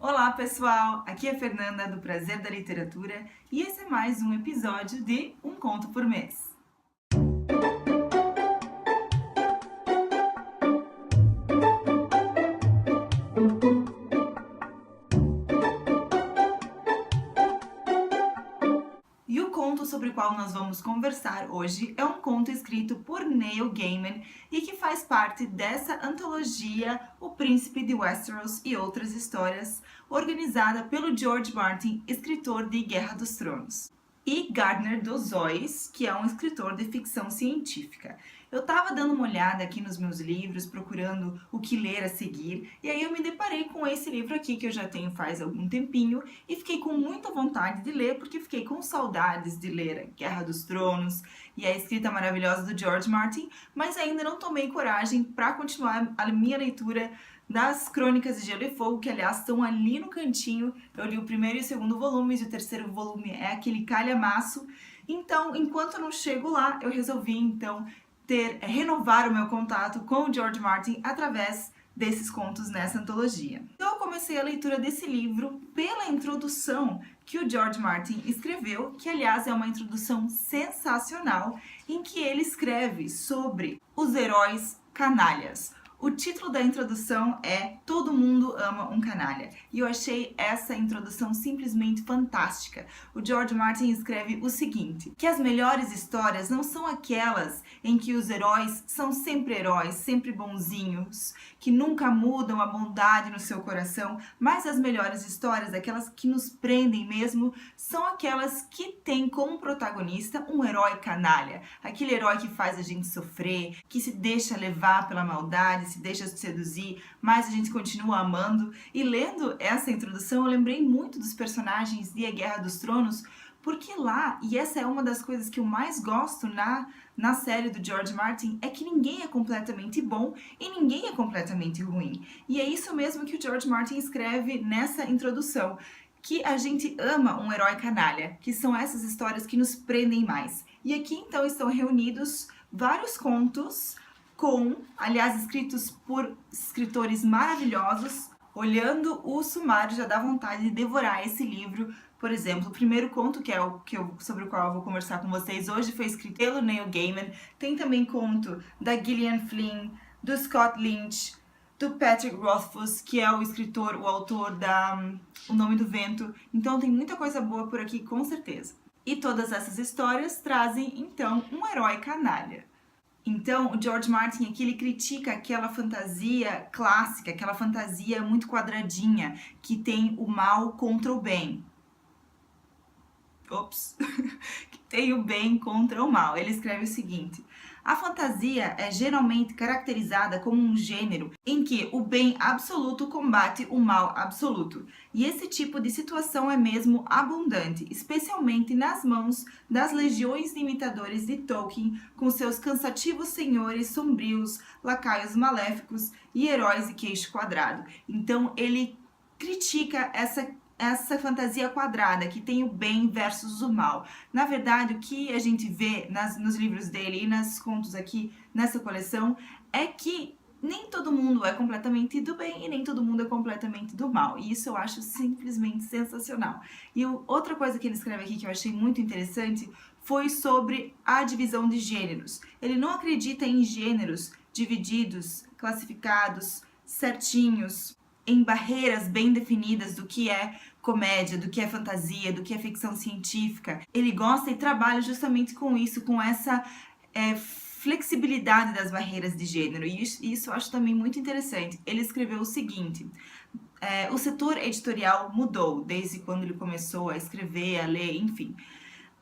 Olá pessoal, aqui é a Fernanda do Prazer da Literatura e esse é mais um episódio de Um Conto por Mês. E o conto sobre o qual nós vamos conversar hoje é um conto escrito por Neil Gaiman e que faz parte dessa antologia O Príncipe de Westeros e Outras Histórias, organizada pelo George Martin, escritor de Guerra dos Tronos, e Gardner Dozois, que é um escritor de ficção científica. Eu estava dando uma olhada aqui nos meus livros, procurando o que ler a seguir, e aí eu me deparei com esse livro aqui que eu já tenho faz algum tempinho e fiquei com muita vontade de ler, porque fiquei com saudades de ler Guerra dos Tronos e a escrita maravilhosa do George Martin, mas ainda não tomei coragem para continuar a minha leitura das Crônicas de Gelo e Fogo, que aliás estão ali no cantinho. Eu li o primeiro e o segundo volumes, e o terceiro volume é aquele calhamaço. Então, enquanto eu não chego lá, eu resolvi então renovar o meu contato com o George Martin através desses contos nessa antologia. Então eu comecei a leitura desse livro pela introdução que o George Martin escreveu, que aliás é uma introdução sensacional, em que ele escreve sobre os heróis canalhas. O título da introdução é Todo Mundo Ama um Canalha, e eu achei essa introdução simplesmente fantástica. O George Martin escreve o seguinte, que as melhores histórias não são aquelas em que os heróis são sempre bonzinhos, que nunca mudam a bondade no seu coração, mas as melhores histórias, aquelas que nos prendem mesmo, são aquelas que têm como protagonista um herói canalha, aquele herói que faz a gente sofrer, que se deixa levar pela maldade, se deixa seduzir, mas a gente continua amando. E lendo essa introdução eu lembrei muito dos personagens de A Guerra dos Tronos, porque lá, e essa é uma das coisas que eu mais gosto na série do George Martin, é que ninguém é completamente bom e ninguém é completamente ruim. E é isso mesmo que o George Martin escreve nessa introdução, que a gente ama um herói canalha, que são essas histórias que nos prendem mais. E aqui então estão reunidos vários contos aliás, escritos por escritores maravilhosos. Olhando o sumário já dá vontade de devorar esse livro. Por exemplo, o primeiro conto, que é sobre o qual eu vou conversar com vocês hoje, foi escrito pelo Neil Gaiman. Tem também conto da Gillian Flynn, do Scott Lynch, do Patrick Rothfuss, que é o autor da O Nome do Vento. Então tem muita coisa boa por aqui, com certeza. E todas essas histórias trazem, então, um herói canalha. Então, o George Martin aqui, ele critica aquela fantasia clássica, aquela fantasia muito quadradinha, que tem o mal contra o bem. Ops! Que tem o bem contra o mal. Ele escreve o seguinte: a fantasia é geralmente caracterizada como um gênero em que o bem absoluto combate o mal absoluto. E esse tipo de situação é mesmo abundante, especialmente nas mãos das legiões de imitadores de Tolkien, com seus cansativos senhores sombrios, lacaios maléficos e heróis de queixo quadrado. Então ele critica essa fantasia quadrada, que tem o bem versus o mal. Na verdade, o que a gente vê nos livros dele e nos contos aqui nessa coleção é que nem todo mundo é completamente do bem e nem todo mundo é completamente do mal. E isso eu acho simplesmente sensacional. E outra coisa que ele escreve aqui que eu achei muito interessante foi sobre a divisão de gêneros. Ele não acredita em gêneros divididos, classificados, certinhos, em barreiras bem definidas do que é comédia, do que é fantasia, do que é ficção científica. Ele gosta e trabalha justamente com isso, com essa flexibilidade das barreiras de gênero, e isso eu acho também muito interessante. Ele escreveu o seguinte: o setor editorial mudou desde quando ele começou a escrever, a ler, enfim.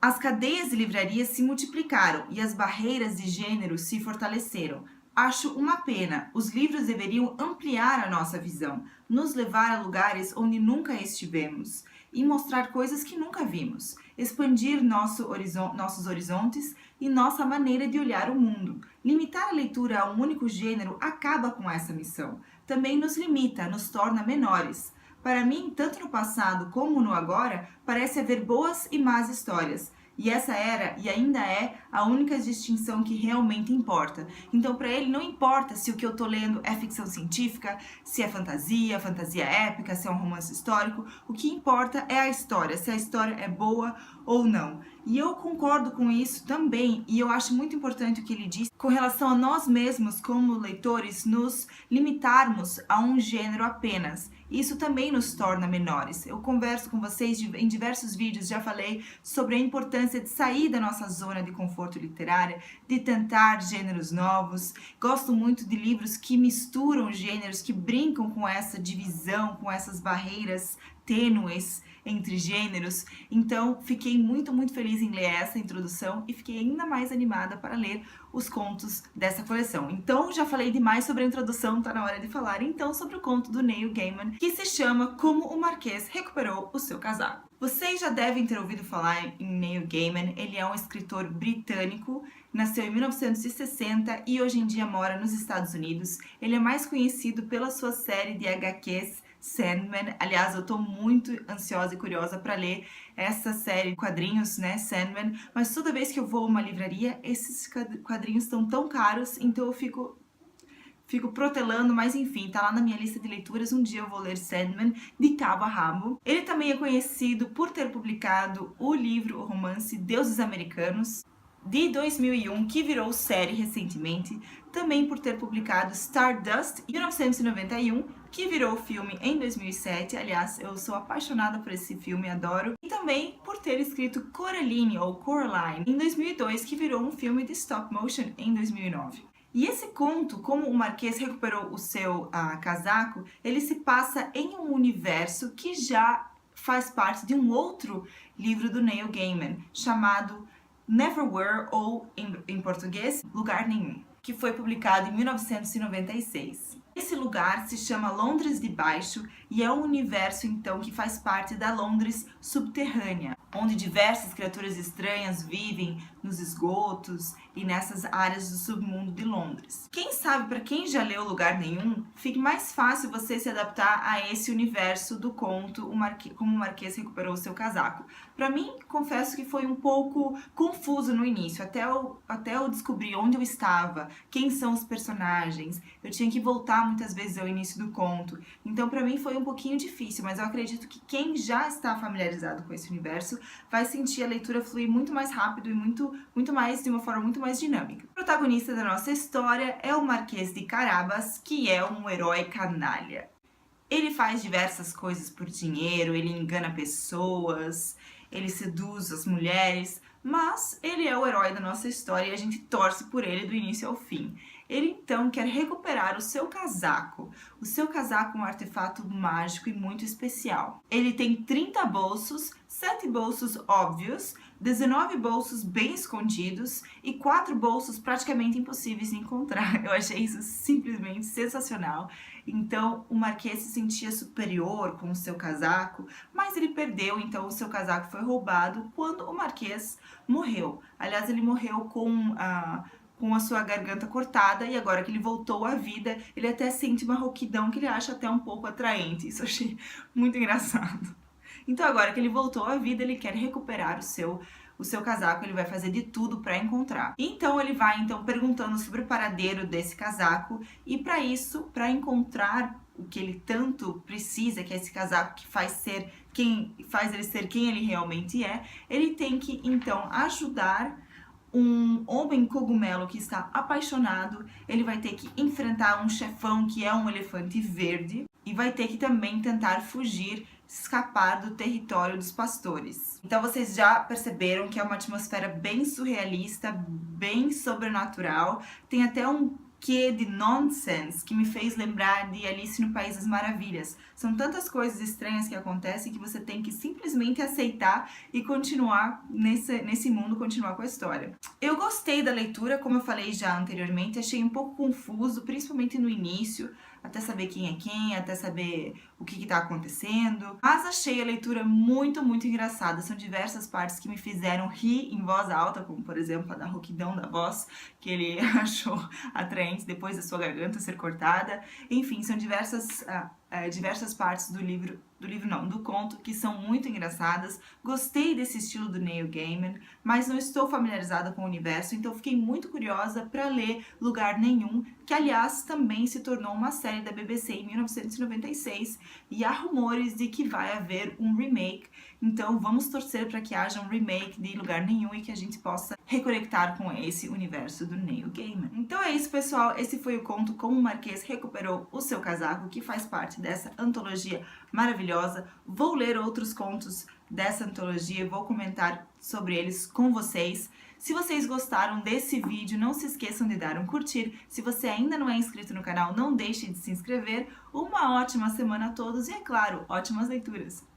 As cadeias de livrarias se multiplicaram e as barreiras de gênero se fortaleceram. Acho uma pena. Os livros deveriam ampliar a nossa visão, nos levar a lugares onde nunca estivemos e mostrar coisas que nunca vimos, expandir nossos horizontes e nossa maneira de olhar o mundo. Limitar a leitura a um único gênero acaba com essa missão. Também nos limita, nos torna menores. Para mim, tanto no passado como no agora, parece haver boas e más histórias. E essa era e ainda é a única distinção que realmente importa. Então, para ele, não importa se o que eu tô lendo é ficção científica, se é fantasia, fantasia épica, se é um romance histórico. O que importa é a história, se a história é boa ou não. E eu concordo com isso também, e eu acho muito importante o que ele disse com relação a nós mesmos, como leitores, nos limitarmos a um gênero apenas. Isso também nos torna menores. Eu converso com vocês em diversos vídeos, já falei sobre a importância de sair da nossa zona de conforto literária, de tentar gêneros novos. Gosto muito de livros que misturam gêneros, que brincam com essa divisão, com essas barreiras tênues entre gêneros. Então, fiquei muito feliz em ler essa introdução e fiquei ainda mais animada para ler os contos dessa coleção. Então, já falei demais sobre a introdução, tá na hora de falar então sobre o conto do Neil Gaiman, que se chama Como o Marquês Recuperou o Seu Casaco. Vocês já devem ter ouvido falar em Neil Gaiman. Ele é um escritor britânico, nasceu em 1960 e hoje em dia mora nos Estados Unidos. Ele é mais conhecido pela sua série de HQs Sandman. Aliás, eu tô muito ansiosa e curiosa para ler essa série de quadrinhos, né, Sandman, mas toda vez que eu vou a uma livraria, esses quadrinhos estão tão caros, então eu fico protelando, mas enfim, tá lá na minha lista de leituras. Um dia eu vou ler Sandman de cabo a rabo. Ele também é conhecido por ter publicado o livro, o romance Deuses Americanos, de 2001, que virou série recentemente, também por ter publicado Stardust, em 1991, que virou filme em 2007. Aliás, eu sou apaixonada por esse filme, adoro. E também por ter escrito Coraline, ou Coraline, em 2002, que virou um filme de stop motion em 2009. E esse conto, Como o Marquês Recuperou o Seu Casaco, ele se passa em um universo que já faz parte de um outro livro do Neil Gaiman, chamado Neverwhere, ou em português, Lugar Nenhum, que foi publicado em 1996. Esse lugar se chama Londres de Baixo e é um universo então que faz parte da Londres subterrânea, onde diversas criaturas estranhas vivem nos esgotos e nessas áreas do submundo de Londres. Quem sabe, para quem já leu Lugar Nenhum, fique mais fácil você se adaptar a esse universo do conto Como o Marquês Recuperou o Seu Casaco. Para mim, confesso que foi um pouco confuso no início, até eu descobrir onde eu estava, quem são os personagens. Eu tinha que voltar muitas vezes ao início do conto. Então, para mim foi um pouquinho difícil, mas eu acredito que quem já está familiarizado com esse universo vai sentir a leitura fluir muito mais rápido e muito mais, de uma forma muito mais dinâmica. O protagonista da nossa história é o Marquês de Carabas, que é um herói canalha. Ele faz diversas coisas por dinheiro, ele engana pessoas, ele seduz as mulheres, mas ele é o herói da nossa história e a gente torce por ele do início ao fim. Ele então quer recuperar o seu casaco. O seu casaco é um artefato mágico e muito especial. Ele tem 30 bolsos, 7 bolsos óbvios, 19 bolsos bem escondidos e 4 bolsos praticamente impossíveis de encontrar. Eu achei isso simplesmente sensacional. Então o Marquês se sentia superior com o seu casaco, mas ele perdeu, então o seu casaco foi roubado quando o Marquês morreu. Aliás, ele morreu com a sua garganta cortada, e agora que ele voltou à vida, ele até sente uma rouquidão que ele acha até um pouco atraente. Isso eu achei muito engraçado. Então agora que ele voltou à vida, ele quer recuperar o seu casaco, ele vai fazer de tudo para encontrar. Então ele vai perguntando sobre o paradeiro desse casaco, e para isso, para encontrar o que ele tanto precisa, que é esse casaco que faz ele ser quem ele realmente é, ele tem que então ajudar um homem cogumelo que está apaixonado. Ele vai ter que enfrentar um chefão que é um elefante verde e vai ter que também tentar fugir, escapar do território dos pastores. Então vocês já perceberam que é uma atmosfera bem surrealista, bem sobrenatural, tem até um quê de nonsense que me fez lembrar de Alice no País das Maravilhas. São tantas coisas estranhas que acontecem que você tem que simplesmente aceitar e continuar nesse mundo, continuar com a história. Eu gostei da leitura, como eu falei já anteriormente, achei um pouco confuso, principalmente no início, até saber quem é quem, até saber o que está acontecendo. Mas achei a leitura muito engraçada. São diversas partes que me fizeram rir em voz alta, como por exemplo a da rouquidão da voz, que ele achou atraente depois da sua garganta ser cortada. Enfim, são diversas diversas partes do conto, que são muito engraçadas. Gostei desse estilo do Neil Gaiman, mas não estou familiarizada com o universo, então fiquei muito curiosa para ler Lugar Nenhum, que aliás também se tornou uma série da BBC em 1996, e há rumores de que vai haver um remake, então vamos torcer para que haja um remake de Lugar Nenhum e que a gente possa reconectar com esse universo do Neil Gaiman. Então é isso, pessoal, esse foi o conto Como o Marquês Recuperou o Seu Casaco, que faz parte dessa antologia maravilhosa. Vou ler outros contos dessa antologia, vou comentar sobre eles com vocês. Se vocês gostaram desse vídeo, não se esqueçam de dar um curtir. Se você ainda não é inscrito no canal, não deixe de se inscrever. Uma ótima semana a todos e, é claro, ótimas leituras!